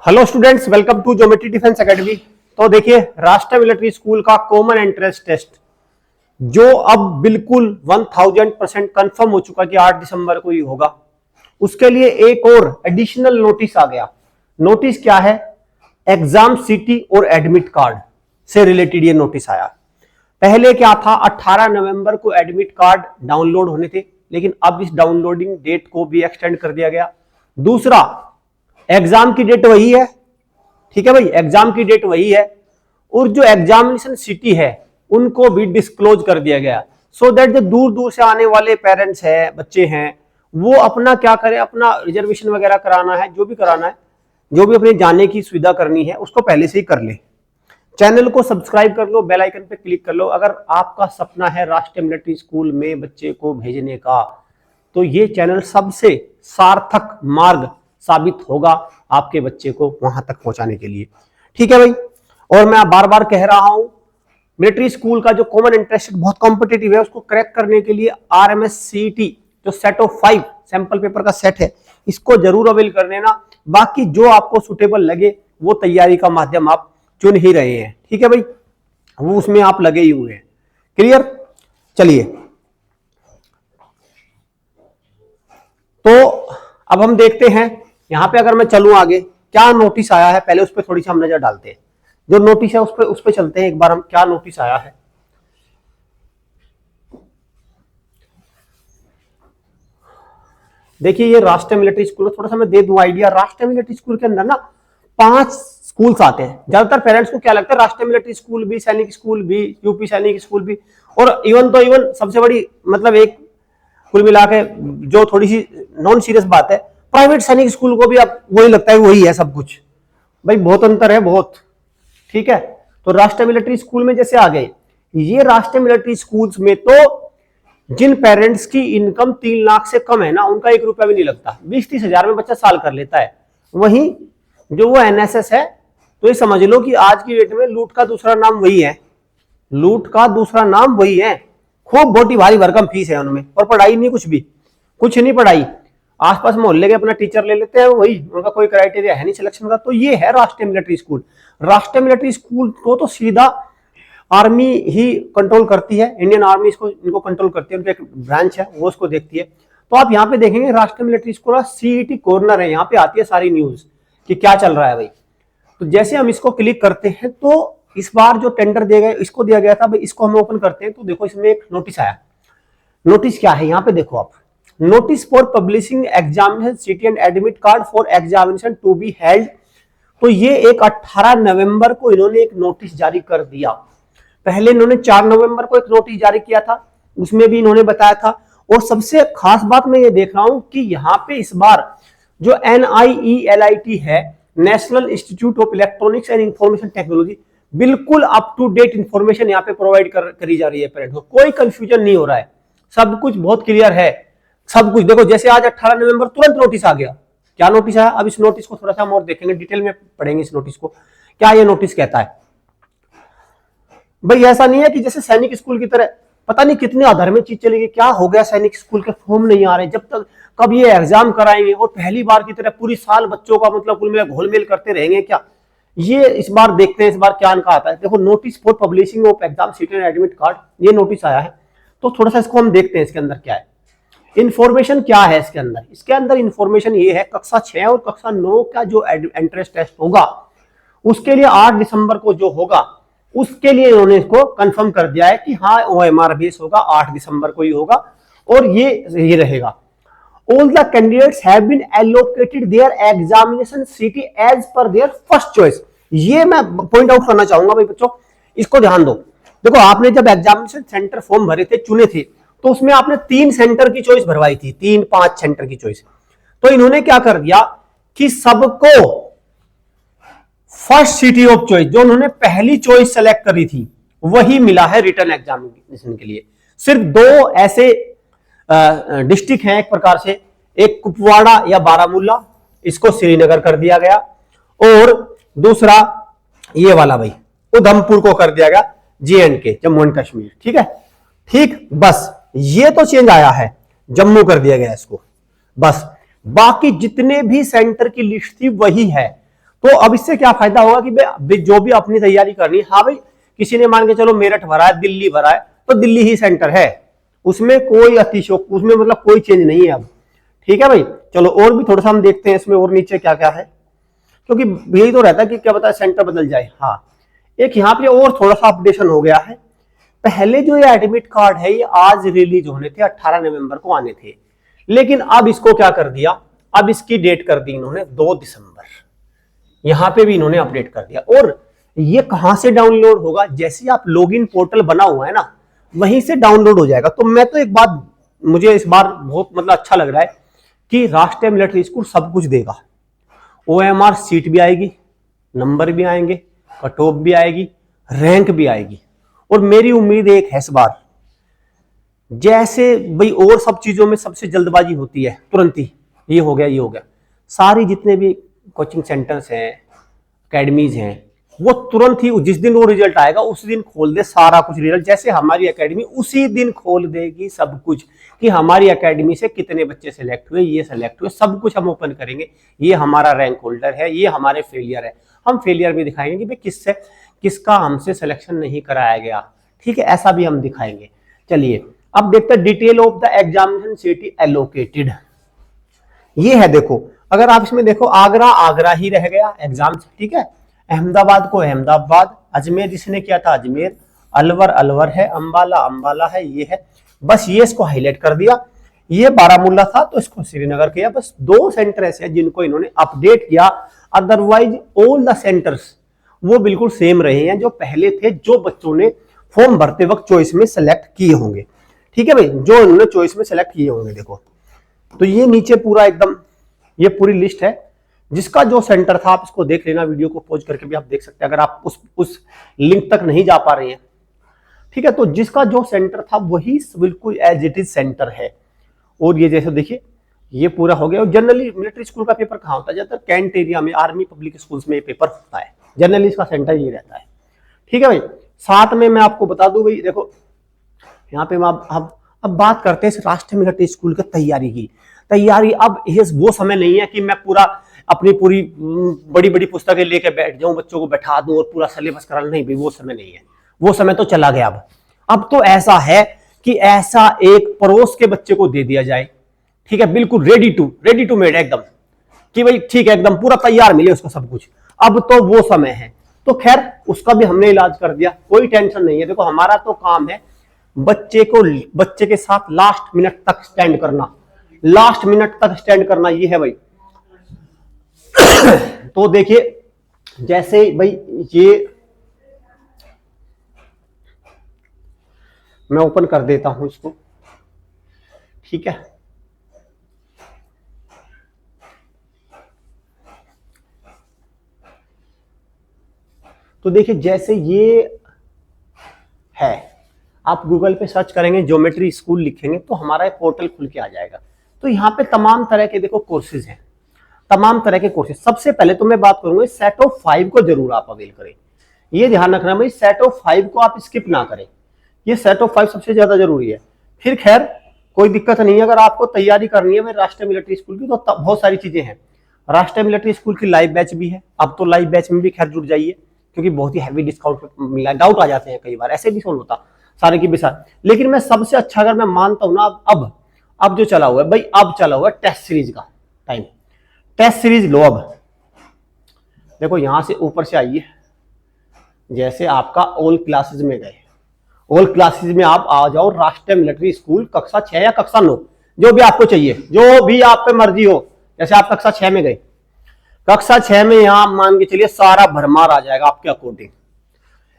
Hello students, welcome to geometry defence academy. तो देखिए, राष्ट्रीय मिलिट्री स्कूल का कॉमन एंट्रेंस टेस्ट जो अब बिल्कुल 1000% कंफर्म हो चुका कि 8 दिसंबर को ही होगा, उसके लिए एक और एडिशनल नोटिस आ गया। नोटिस क्या है? एग्जाम सिटी और एडमिट कार्ड से रिलेटेड ये नोटिस आया। पहले क्या था, 18 नवंबर को एडमिट कार्ड डाउनलोड होने थे, लेकिन अब इस डाउनलोडिंग डेट को भी एक्सटेंड कर दिया गया। दूसरा, एग्जाम की डेट वही है, ठीक है भाई, एग्जाम की डेट वही है, और जो एग्जामिनेशन सिटी है उनको भी डिस्क्लोज कर दिया गया, सो दैट जो दूर दूर से आने वाले पेरेंट्स हैं, बच्चे हैं, वो अपना क्या करें, अपना रिजर्वेशन वगैरह कराना है, जो भी कराना है, जो भी अपने जाने की सुविधा करनी है, उसको पहले से ही कर ले। चैनल को सब्सक्राइब कर लो, बेल आइकन पे क्लिक कर लो। अगर आपका सपना है राष्ट्रीय मिलिट्री स्कूल में बच्चे को भेजने का, तो ये चैनल सबसे सार्थक मार्ग साबित होगा आपके बच्चे को वहां तक पहुंचाने के लिए, ठीक है भाई। और मैं बार बार कह रहा हूं, मिलिट्री स्कूल का जो कॉमन इंटरेस्ट बहुत कॉम्पिटिटिव है, उसको क्रैक करने के लिए RMSCT जो सेट ऑफ 5 सैंपल पेपर का सेट है, इसको जरूर अवेल कर लेना। बाकी जो आपको सुटेबल लगे वो तैयारी का माध्यम आप चुन ही रहे हैं, ठीक है भाई, वो उसमें आप लगे ही हुए हैं। क्लियर? चलिए, तो अब हम देखते हैं यहां पे, अगर मैं चलूं आगे, क्या नोटिस आया है, पहले उस पर थोड़ी सी हम नजर डालते हैं। जो नोटिस है उस पर चलते हैं एक बार हम, क्या नोटिस आया है। देखिए, ये राष्ट्रीय मिलिट्री स्कूल, थोड़ा सा मैं दे दूं आइडिया। राष्ट्रीय मिलिट्री स्कूल के अंदर ना 5 स्कूल्स आते हैं। ज्यादातर पेरेंट्स को क्या लगता है, राष्ट्रीय मिलिट्री स्कूल भी, सैनिक स्कूल भी, यूपी सैनिक स्कूल भी, और इवन सबसे बड़ी मतलब एक कुल मिला के जो थोड़ी सी नॉन सीरियस बात है, प्राइवेट सैनिक स्कूल को भी अब वही लगता है, वही है सब कुछ। भाई बहुत अंतर है, बहुत, ठीक है। तो राष्ट्रीय मिलिट्री स्कूल में जैसे आ गए, ये राष्ट्रीय मिलिट्री स्कूल्स में तो जिन पेरेंट्स की इनकम 3 लाख से कम है ना, उनका 1 रुपया भी नहीं लगता। 20-30 हजार में बच्चा साल कर लेता है। वहीं जो वो NSS है, तो ये समझ लो कि आज की डेट में लूट का दूसरा नाम वही है, लूट का दूसरा नाम वही है। खूब मोटी भारी भरकम फीस है उनमें, और पढ़ाई नहीं, कुछ भी कुछ नहीं पढ़ाई। आसपास मोहल्ले के अपना टीचर ले लेते हैं, वही, उनका कोई क्राइटेरिया है नहीं सिलेक्शन का। तो ये है राष्ट्रीय मिलिट्री स्कूल। राष्ट्रीय मिलिट्री स्कूल को तो सीधा आर्मी ही कंट्रोल करती है, इंडियन आर्मी इसको इनको कंट्रोल करती है, उनका एक ब्रांच है, वो उसको देखती है। तो आप यहाँ पे देखेंगे राष्ट्रीय मिलिट्री स्कूल का CET कॉर्नर है, यहाँ पे आती है सारी न्यूज कि क्या चल रहा है भाई। तो जैसे हम इसको क्लिक करते हैं, तो इस बार जो टेंडर दिया गया, इसको दिया गया था भाई, इसको हम ओपन करते हैं तो देखो इसमें एक नोटिस आया। नोटिस क्या है, यहाँ पे देखो आप, notice for publishing examination city and admit card for examination to be held. तो ये एक 18 नवंबर को इन्होंने एक नोटिस जारी कर दिया। पहले इन्होंने 4 नवंबर को एक नोटिस जारी किया था, उसमें भी इन्होंने बताया था। और सबसे खास बात मैं ये देख रहा हूं कि यहाँ पे इस बार जो NIELIT है, national institute of electronics and information technology, बिल्कुल अप टू डेट इंफॉर्मेशन यहाँ पे प्रोवाइड करी जा रही है पेरेंट्स को। कोई कंफ्यूजन नहीं हो रहा है, सब कुछ बहुत क्लियर है, सब कुछ। देखो, जैसे आज 18 नवंबर तुरंत नोटिस आ गया। क्या नोटिस आया, अब इस नोटिस को थोड़ा सा हम और देखेंगे, डिटेल में पढ़ेंगे इस नोटिस को। क्या ये नोटिस कहता है भाई? ऐसा नहीं है कि जैसे सैनिक स्कूल की तरह पता नहीं कितने अधर्मी चीज चलेगी, क्या हो गया, सैनिक स्कूल के फॉर्म नहीं आ रहे, जब तक कब ये एग्जाम कराएंगे, और पहली बार की तरह पूरी साल बच्चों का मतलब कुल मिला घोलमेल करते रहेंगे क्या? ये इस बार देखते हैं, इस बार क्या इनका आता है। देखो, notice for publishing of exam seat and admit card, ये नोटिस आया है। तो थोड़ा सा इसको हम देखते हैं, इसके अंदर क्या है, इंफॉर्मेशन क्या है इसके अंदर। इसके अंदर इंफॉर्मेशन ये है, कक्षा 6 और कक्षा 9 का जो एंट्रेंस टेस्ट होगा, उसके लिए 8 दिसंबर को जो होगा, उसके लिए इन्होंने इसको कंफर्म कर दिया है कि हाँ OMR बेस होगा, 8 दिसंबर को ही होगा, और ये रहेगा। All the candidates have been allocated their examination city as per their first choice। ये मैं पॉइंट आउट करना चाहूंगा भाई बच्चों, इसको ध्यान दो। देखो, आपने जब एग्जामिनेशन सेंटर फॉर्म भरे थे, चुने थे, तो उसमें आपने 3 सेंटर की चॉइस भरवाई थी, 3-5 सेंटर की चॉइस। तो इन्होंने क्या कर दिया कि सबको फर्स्ट सिटी ऑफ चॉइस, जो उन्होंने पहली चॉइस सेलेक्ट करी थी, वही मिला है रिटर्न एग्जामिनेशन के लिए। सिर्फ 2 ऐसे डिस्ट्रिक्ट हैं एक प्रकार से, एक कुपवाड़ा या बारामूला, इसको श्रीनगर कर दिया गया, और दूसरा ये वाला भाई उधमपुर को कर दिया गया, JNK, जम्मू एंड कश्मीर, ठीक है। ठीक, बस ये तो चेंज आया है, जम्मू कर दिया गया इसको, बस। बाकी जितने भी सेंटर की लिस्ट थी वही है। तो अब इससे क्या फायदा होगा कि भाई जो भी अपनी तैयारी करनी है, हाँ भाई किसी ने मान के चलो मेरठ भरा है, दिल्ली भरा है, तो दिल्ली ही सेंटर है, उसमें कोई अतिशोक, उसमें मतलब कोई चेंज नहीं है अब। ठीक है भाई, चलो और भी थोड़ा सा हम देखते हैं इसमें और नीचे क्या क्या है, क्योंकि यही तो रहता है कि क्या पता सेंटर बदल जाए। हाँ, एक यहाँ पे और थोड़ा सा अपडेशन हो गया है। पहले जो ये एडमिट कार्ड है ये आज रिलीज होने थे, 18 नवंबर को आने थे, लेकिन अब इसको क्या कर दिया, अब इसकी डेट कर दी इन्होंने 2 दिसंबर। यहां पे भी इन्होंने अपडेट कर दिया। और ये कहां से डाउनलोड होगा, जैसे आप लॉगिन पोर्टल बना हुआ है ना, वहीं से डाउनलोड हो जाएगा। तो मैं तो एक बात, मुझे इस बार बहुत मतलब अच्छा लग रहा है कि राष्ट्रीय मिलिट्री स्कूल सब कुछ देगा। OMR सीट भी आएगी, नंबर भी आएंगे, कट ऑफ भी आएगी, रैंक भी आएगी। और मेरी उम्मीद एक है इस बार, जैसे भाई और सब चीजों में सबसे जल्दबाजी होती है, तुरंत ही ये हो गया, ये हो गया, सारी जितने भी कोचिंग सेंटर्स हैं, अकेडमीज हैं, वो तुरंत ही जिस दिन वो रिजल्ट आएगा उस दिन खोल दे सारा कुछ रिजल्ट। जैसे हमारी एकेडमी उसी दिन खोल देगी सब कुछ, कि हमारी एकेडमी से कितने बच्चे सेलेक्ट हुए, ये सेलेक्ट हुए, सब कुछ हम ओपन करेंगे। ये हमारा रैंक होल्डर है, ये हमारे फेलियर है, हम फेलियर भी दिखाएंगे कि भाई किससे किसका हमसे सिलेक्शन नहीं कराया गया। ठीक है, ऐसा भी हम दिखाएंगे। चलिए अब देखते हैं detail of the examination city allocated. ये है, देखो अगर आप इसमें देखो, आगरा आगरा ही रह गया एग्जाम, ठीक है, अहमदाबाद को अहमदाबाद, अजमेर जिसने किया था अजमेर, अलवर अलवर है, अंबाला अंबाला है, ये है, बस ये इसको हाईलाइट कर दिया। ये बारामूला था तो इसको श्रीनगर किया। बस 2 सेंटर ऐसे हैं जिनको इन्होंने अपडेट किया, अदरवाइज ऑल द सेंटर्स वो बिल्कुल सेम रहे हैं जो पहले थे, जो बच्चों ने फॉर्म भरते वक्त चॉइस में सेलेक्ट किए होंगे। ठीक है भाई, जो इन्होंने चॉइस में सेलेक्ट किए होंगे। देखो तो ये नीचे पूरा एकदम ये पूरी लिस्ट है, जिसका जो सेंटर था आप इसको देख लेना, वीडियो को पॉज करके भी आप देख सकते हैं अगर आप उस लिंक तक नहीं जा पा रहे हैं। ठीक है, तो जिसका जो सेंटर था वही बिल्कुल एज इट इज सेंटर है। और ये जैसे देखिए ये पूरा हो गया। और जनरली मिलिट्री स्कूल का पेपर कहाँ होता है, ज्यादातर कैंट एरिया में, आर्मी पब्लिक स्कूल्स में ये पेपर होता है, जनरली इसका सेंटर ये रहता है। ठीक है भाई, साथ में मैं आपको बता दूं भाई, देखो यहाँ पे अब बात करते हैं राष्ट्रीय मिलिट्री स्कूल की तैयारी की। तैयारी अब ये वो समय नहीं है कि मैं पूरा अपनी पूरी बड़ी बड़ी पुस्तकें लेके बैठ जाऊं, बच्चों को बैठा दूं और पूरा सिलेबस करा, नहीं भाई वो समय नहीं है, वो समय तो चला गया। अब तो ऐसा है कि ऐसा एक पड़ोस के बच्चे को दे दिया जाए, ठीक है, बिल्कुल रेडी टू मेड एकदम, कि भाई ठीक है एकदम पूरा तैयार मिले उसको सब कुछ। अब तो वो समय है, तो खैर उसका भी हमने इलाज कर दिया, कोई टेंशन नहीं है। देखो हमारा तो काम है बच्चे के साथ लास्ट मिनट तक स्टैंड करना, लास्ट मिनट तक स्टैंड करना, ये है भाई। तो देखिए जैसे भाई ये मैं ओपन कर देता हूं इसको, ठीक है, तो देखिए जैसे ये है, आप गूगल पे सर्च करेंगे ज्योमेट्री स्कूल लिखेंगे तो हमारा एक पोर्टल खुल के आ जाएगा। तो यहाँ पे तमाम तरह के देखो कोर्सेज हैं, तमाम तरह के कोर्सेज। सबसे पहले तो मैं बात करूंगा सेट ऑफ 5 को जरूर आप अवेल करें, ये ध्यान रखना भाई, सेट ऑफ 5 को आप स्किप ना करें, ये सेट ऑफ 5 सबसे ज्यादा जरूरी है। फिर खैर कोई दिक्कत नहीं है, अगर आपको तैयारी करनी है भाई राष्ट्रीय मिलिट्री स्कूल की, तो बहुत सारी चीजें हैं। राष्ट्रीय मिलिट्री स्कूल की लाइव बैच भी है, अब तो लाइव बैच में भी खैर जुड़ जाइए, क्योंकि बहुत ही हैवी डिस्काउंट मिला है। डाउट आ जाते हैं कई बार, ऐसे भी सोल्व होता सारे की बिसार। लेकिन मैं सबसे अच्छा अगर मैं मानता हूं ना, अब जो चला हुआ है भाई, अब चला हुआ है टेस्ट सीरीज का टाइम। टेस्ट सीरीज लो, अब देखो यहां से ऊपर से आइए, जैसे आपका ऑल क्लासेज में गए, ऑल क्लासेज में आप आ जाओ, राष्ट्रीय मिलिट्री स्कूल कक्षा 6 या कक्षा 9 जो भी आपको चाहिए, जो भी आप पे मर्जी हो। जैसे आप कक्षा 6 में गए, कक्षा 6 में यहां मान के चलिए सारा भरमार आ जाएगा आपके अकॉर्डिंग।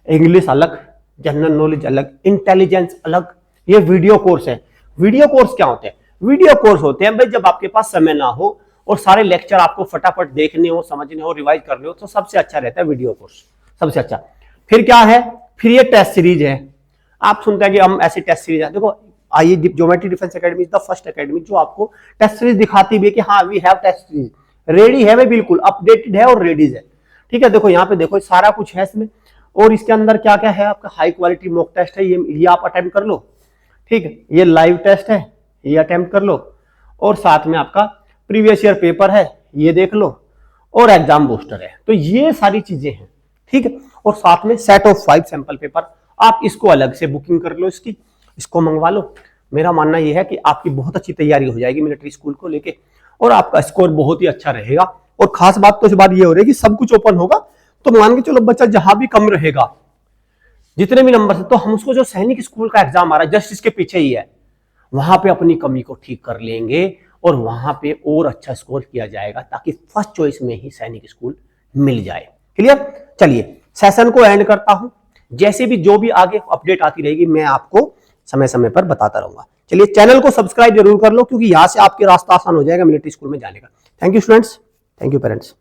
इंग्लिश अलग, जनरल नॉलेज अलग, इंटेलिजेंस अलग, ये वीडियो कोर्स है। वीडियो कोर्स क्या होते हैं? वीडियो कोर्स होते हैं भाई जब आपके पास समय ना हो और सारे लेक्चर आपको फटाफट देखने हो, समझने हो, रिवाइज करने हो, तो सबसे अच्छा रहता है वीडियो कोर्स, सबसे अच्छा। फिर क्या है, फिर ये टेस्ट सीरीज है। आप सुनते हैं कि हम ऐसी टेस्ट सीरीज है, देखो आइए geometry defence academy is the first academy जो आपको टेस्ट सीरीज दिखाती भी है कि हाँ we have test series, ready है भाई, बिल्कुल अपडेटेड है और रेडी है। ठीक है, देखो यहाँ पे देखो सारा कुछ है इसमें, और इसके अंदर क्या क्या है, आपका हाई क्वालिटी मॉक टेस्ट है, ये आप अटेम्प्ट कर लो, ठीक है, ये लाइव टेस्ट है, ये अटेम्प्ट कर लो, और साथ में आपका प्रीवियस ईयर पेपर है, ये देख लो, और एग्जाम बूस्टर है। तो ये सारी चीजें हैं, ठीक है। और साथ में सेट ऑफ 5 सैंपल पेपर, आप इसको अलग से बुकिंग कर लो, इसको मंगवा लो। मेरा मानना यह है कि आपकी बहुत अच्छी तैयारी हो जाएगी मिलिट्री स्कूल को लेके, और आपका स्कोर बहुत ही अच्छा रहेगा। और खास बात तो इस बात ये हो रही है कि सब कुछ ओपन होगा, तो मान के चलो बच्चा जहां भी कम रहेगा, जितने भी नंबर से, तो हम उसको जो सैनिक स्कूल का एग्जाम आ रहा है जस्ट इसके पीछे ही है, वहां पे अपनी कमी को ठीक कर लेंगे और वहां पे और अच्छा स्कोर किया जाएगा, ताकि फर्स्ट चॉइस में ही सैनिक स्कूल मिल जाए। क्लियर? चलिए सेशन को एंड करता हूं। जैसे भी जो भी आगे अपडेट आती रहेगी मैं आपको समय समय पर बताता रहूंगा। चलिए चैनल को सब्सक्राइब जरूर कर लो, क्योंकि यहां से आपके रास्ता आसान हो जाएगा मिलिट्री स्कूल में जाने का। Thank you students, thank you parents.